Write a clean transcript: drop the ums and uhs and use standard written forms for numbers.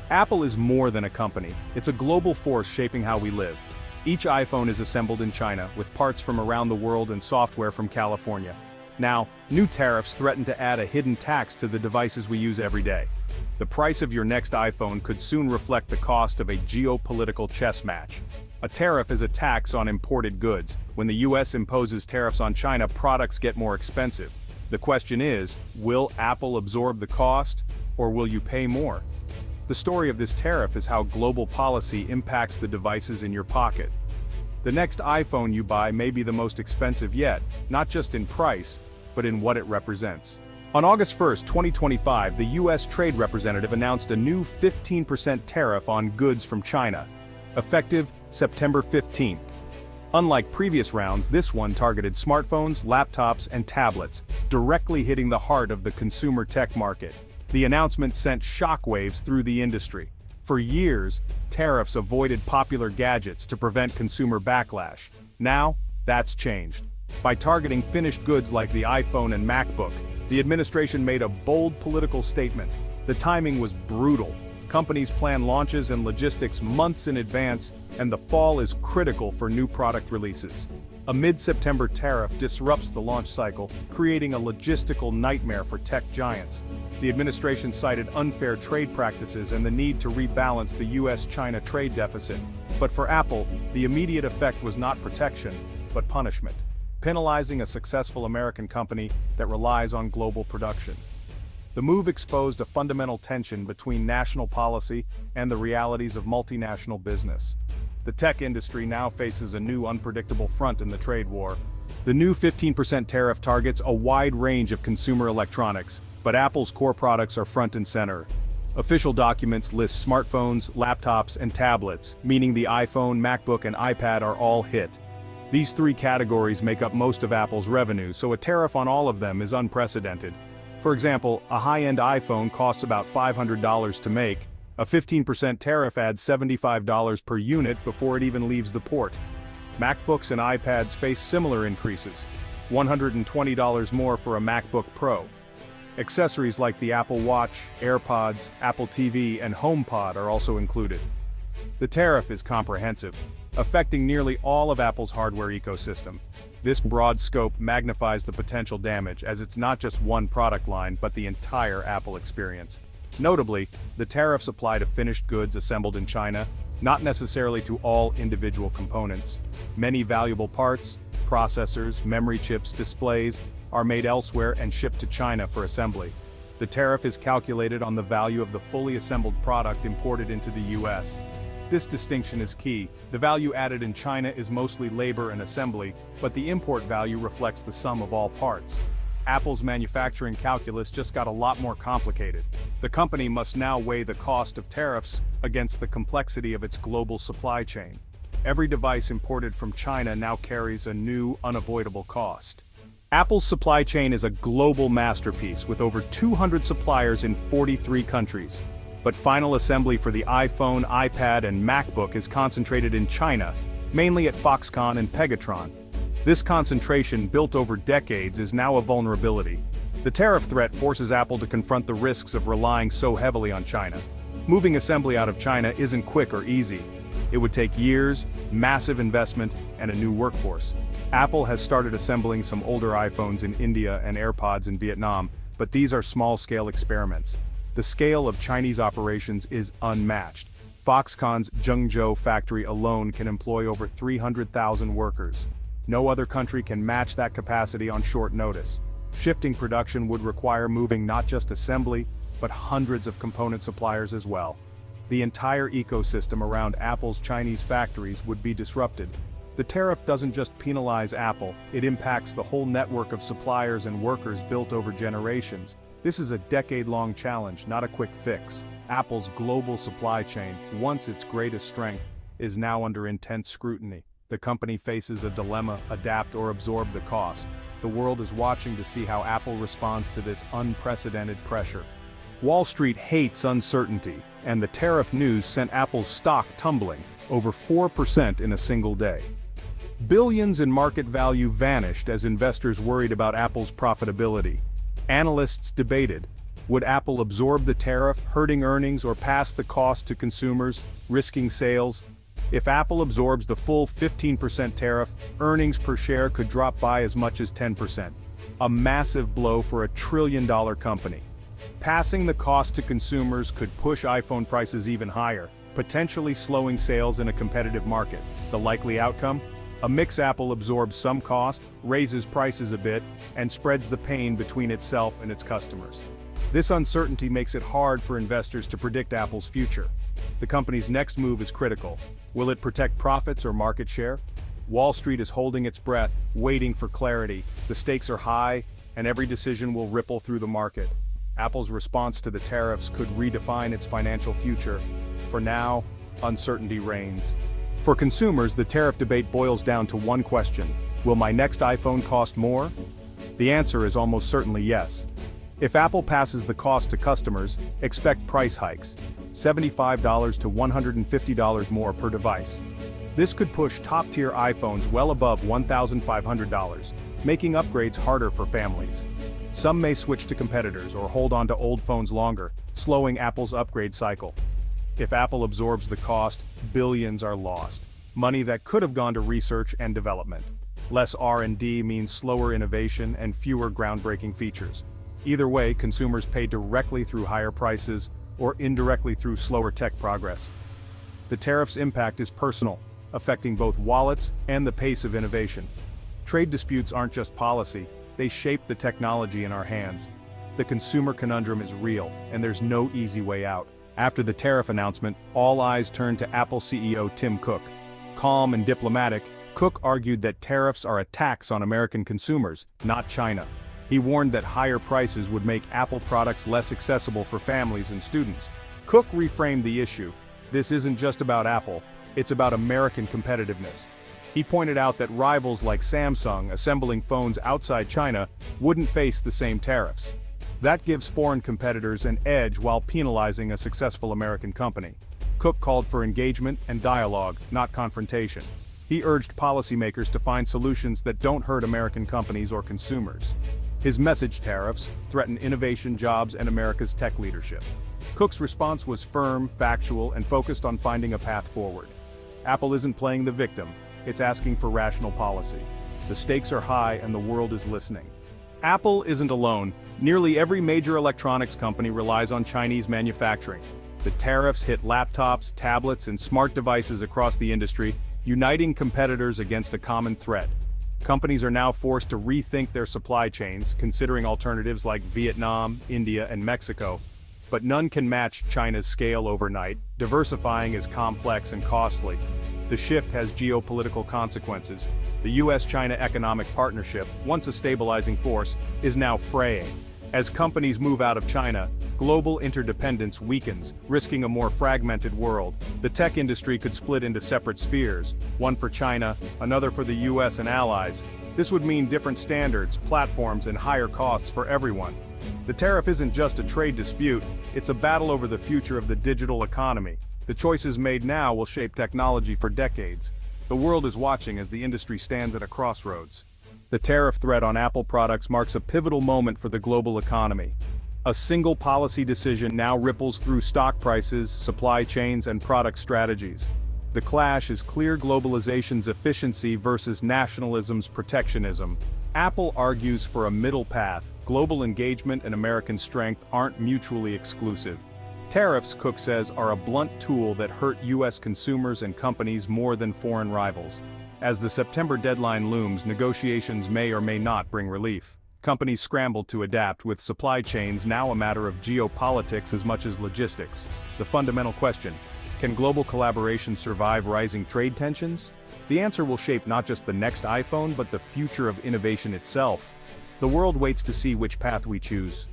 Apple is more than a company, it's a global force shaping how we live. Each iPhone is assembled in China, with parts from around the world and software from California. Now, new tariffs threaten to add a hidden tax to the devices we use every day. The price of your next iPhone could soon reflect the cost of a geopolitical chess match. A tariff is a tax on imported goods. When the US imposes tariffs on China, products get more expensive. The question is, will Apple absorb the cost, or will you pay more? The story of this tariff is how global policy impacts the devices in your pocket. The next iPhone you buy may be the most expensive yet, not just in price, but in what it represents. On August 1, 2025, the US Trade Representative announced a new 15% tariff on goods from China, effective September 15th. Unlike previous rounds, this one targeted smartphones, laptops, and tablets, directly hitting the heart of the consumer tech market. The announcement sent shockwaves through the industry. For years, tariffs avoided popular gadgets to prevent consumer backlash. Now, that's changed. By targeting finished goods like the iPhone and MacBook, the administration made a bold political statement. The timing was brutal. Companies plan launches and logistics months in advance, and the fall is critical for new product releases. A mid-September tariff disrupts the launch cycle, creating a logistical nightmare for tech giants. The administration cited unfair trade practices and the need to rebalance the US-China trade deficit. But for Apple, the immediate effect was not protection, but punishment, penalizing a successful American company that relies on global production. The move exposed a fundamental tension between national policy and the realities of multinational business. The tech industry now faces a new unpredictable front in the trade war. The new 15% tariff targets a wide range of consumer electronics, but Apple's core products are front and center. Official documents list smartphones, laptops, and tablets, meaning the iPhone, MacBook, and iPad are all hit. These three categories make up most of Apple's revenue, so a tariff on all of them is unprecedented. For example, a high-end iPhone costs about $500 to make. A 15% tariff adds $75 per unit before it even leaves the port. MacBooks and iPads face similar increases, $120 more for a MacBook Pro. Accessories like the Apple Watch, AirPods, Apple TV, and HomePod are also included. The tariff is comprehensive, affecting nearly all of Apple's hardware ecosystem. This broad scope magnifies the potential damage, as it's not just one product line but the entire Apple experience. Notably, the tariffs apply to finished goods assembled in China, not necessarily to all individual components. Many valuable parts, processors, memory chips, displays, are made elsewhere and shipped to China for assembly. The tariff is calculated on the value of the fully assembled product imported into the US. This distinction is key. The value added in China is mostly labor and assembly, but the import value reflects the sum of all parts. Apple's manufacturing calculus just got a lot more complicated. The company must now weigh the cost of tariffs against the complexity of its global supply chain. Every device imported from China now carries a new, unavoidable cost. Apple's supply chain is a global masterpiece with over 200 suppliers in 43 countries. But final assembly for the iPhone, iPad, and MacBook is concentrated in China, mainly at Foxconn and Pegatron. This concentration, built over decades, is now a vulnerability. The tariff threat forces Apple to confront the risks of relying so heavily on China. Moving assembly out of China isn't quick or easy. It would take years, massive investment, and a new workforce. Apple has started assembling some older iPhones in India and AirPods in Vietnam, but these are small-scale experiments. The scale of Chinese operations is unmatched. Foxconn's Zhengzhou factory alone can employ over 300,000 workers. No other country can match that capacity on short notice. Shifting production would require moving not just assembly, but hundreds of component suppliers as well. The entire ecosystem around Apple's Chinese factories would be disrupted. The tariff doesn't just penalize Apple, it impacts the whole network of suppliers and workers built over generations. This is a decade-long challenge, not a quick fix. Apple's global supply chain, once its greatest strength, is now under intense scrutiny. The company faces a dilemma: adapt or absorb the cost. The world is watching to see how Apple responds to this unprecedented pressure. Wall Street hates uncertainty, and the tariff news sent Apple's stock tumbling, over 4% in a single day. Billions in market value vanished as investors worried about Apple's profitability. Analysts debated, Would Apple absorb the tariff, hurting earnings, or pass the cost to consumers, risking sales? If Apple absorbs the full 15% tariff, earnings per share could drop by as much as 10%. A massive blow for a trillion-dollar company. Passing the cost to consumers could push iPhone prices even higher, potentially slowing sales in a competitive market. The likely outcome? A mix: Apple absorbs some cost, raises prices a bit, and spreads the pain between itself and its customers. This uncertainty makes it hard for investors to predict Apple's future. The company's next move is critical. Will it protect profits or market share? Wall Street is holding its breath, waiting for clarity. The stakes are high, and every decision will ripple through the market. Apple's response to the tariffs could redefine its financial future. For now, uncertainty reigns. For consumers, the tariff debate boils down to one question: will my next iPhone cost more? The answer is almost certainly yes. If Apple passes the cost to customers, expect price hikes, $75 to $150 more per device. This could push top-tier iPhones well above $1,500, making upgrades harder for families. Some may switch to competitors or hold on to old phones longer, slowing Apple's upgrade cycle. If Apple absorbs the cost, billions are lost, money that could have gone to research and development. Less R&D means slower innovation and fewer groundbreaking features. Either way, consumers pay directly through higher prices or indirectly through slower tech progress. The tariff's impact is personal, affecting both wallets and the pace of innovation. Trade disputes aren't just policy, they shape the technology in our hands. The consumer conundrum is real, and there's no easy way out. After the tariff announcement, all eyes turned to Apple CEO Tim Cook. Calm and diplomatic, Cook argued that tariffs are a tax on American consumers, not China. He warned that higher prices would make Apple products less accessible for families and students. Cook reframed the issue. This isn't just about Apple, it's about American competitiveness. He pointed out that rivals like Samsung, assembling phones outside China, wouldn't face the same tariffs. That gives foreign competitors an edge while penalizing a successful American company. Cook called for engagement and dialogue, not confrontation. He urged policymakers to find solutions that don't hurt American companies or consumers. His message: tariffs threaten innovation, jobs, and America's tech leadership. Cook's response was firm, factual, and focused on finding a path forward. Apple isn't playing the victim, it's asking for rational policy. The stakes are high and the world is listening. Apple isn't alone. Nearly every major electronics company relies on Chinese manufacturing. The tariffs hit laptops, tablets, and smart devices across the industry, uniting competitors against a common threat. Companies are now forced to rethink their supply chains, considering alternatives like Vietnam, India, and Mexico. But none can match China's scale overnight. Diversifying is complex and costly. The shift has geopolitical consequences. The US-China economic partnership, once a stabilizing force, is now fraying. As companies move out of China, global interdependence weakens, risking a more fragmented world. The tech industry could split into separate spheres, one for China, another for the US and allies. This would mean different standards, platforms, and higher costs for everyone. The tariff isn't just a trade dispute, it's a battle over the future of the digital economy. The choices made now will shape technology for decades. The world is watching as the industry stands at a crossroads. The tariff threat on Apple products marks a pivotal moment for the global economy. A single policy decision now ripples through stock prices, supply chains, and product strategies. The clash is clear: globalization's efficiency versus nationalism's protectionism. Apple argues for a middle path. Global engagement and American strength aren't mutually exclusive. Tariffs, Cook says, are a blunt tool that hurt US consumers and companies more than foreign rivals. As the September deadline looms, negotiations may or may not bring relief. Companies scramble to adapt, with supply chains now a matter of geopolitics as much as logistics. The fundamental question: can global collaboration survive rising trade tensions? The answer will shape not just the next iPhone but the future of innovation itself. The world waits to see which path we choose.